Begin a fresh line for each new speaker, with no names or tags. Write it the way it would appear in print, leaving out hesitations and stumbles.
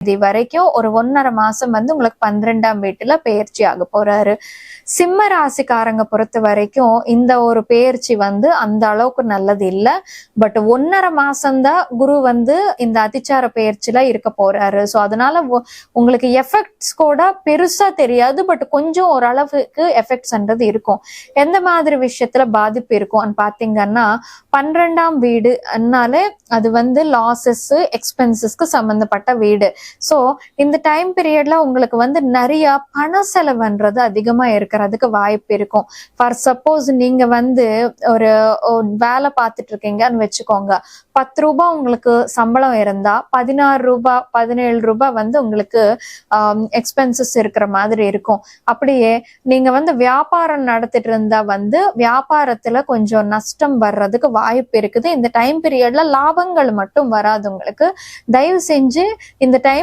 தேதி வரைக்கும் ஒரு 1.5 மாசம் வந்து உங்களுக்கு 12ஆம் வீட்டுல பெயர்ச்சி ஆக போறாரு. சிம்ம ராசிக்காரங்க பொறுத்த வரைக்கும் இந்த ஒரு பெயர்ச்சி வந்து அந்த அளவுக்கு நல்லது இல்ல. பட் 1.5 மாசம்தான் குரு வந்து இந்த அதிச்சார பெயர்ச்சியில இருக்க போறாரு. ஸோ அதனால உங்களுக்கு எஃபெக்ட்ஸ் கூட பெருசா தெரியாது. பட் கொஞ்சம் ஓரளவுக்கு எஃபெக்ட்ஸ்ன்றது இருக்கும். எந்த மாதிரி விஷயத்துல பாதிப்பு இருக்கும் பாத்தீங்கன்னா, 12ஆம் வீடுனாலே அது வந்து லாசஸ் எக்ஸ்பென்சஸ்க்கு சம்பந்தப்பட்ட வீடு. ஸோ இந்த டைம் பீரியட்ல உங்களுக்கு வந்து நிறைய பண செலவுன்றது அதிகமா இருக்கிறதுக்கு வாய்ப்பு இருக்கும். ஃபார் சப்போஸ் நீங்க வந்து ஒரு வேலை பார்த்துட்டு இருக்கீங்கன்னு வச்சுக்கோங்க, 10 ரூபாய் உங்களுக்கு சம்பளம் இருந்தா 16 ரூபாய் 17 ரூபாய் வந்து உங்களுக்கு எக்ஸ்பென்சஸ் இருக்கிற மாதிரி இருக்கும். அப்படியே நீங்க வந்து வியாபாரம் நடத்திட்டு இருந்தா வந்து வியாபாரத்துல கொஞ்சம் நஷ்டம் வர்றதுக்கு வாய்ப்பு இருக்குது. இந்த டைம் பீரியட்ல லாபங்கள் மட்டும் வராது உங்களுக்கு. தயவு செஞ்சு இந்த டைம்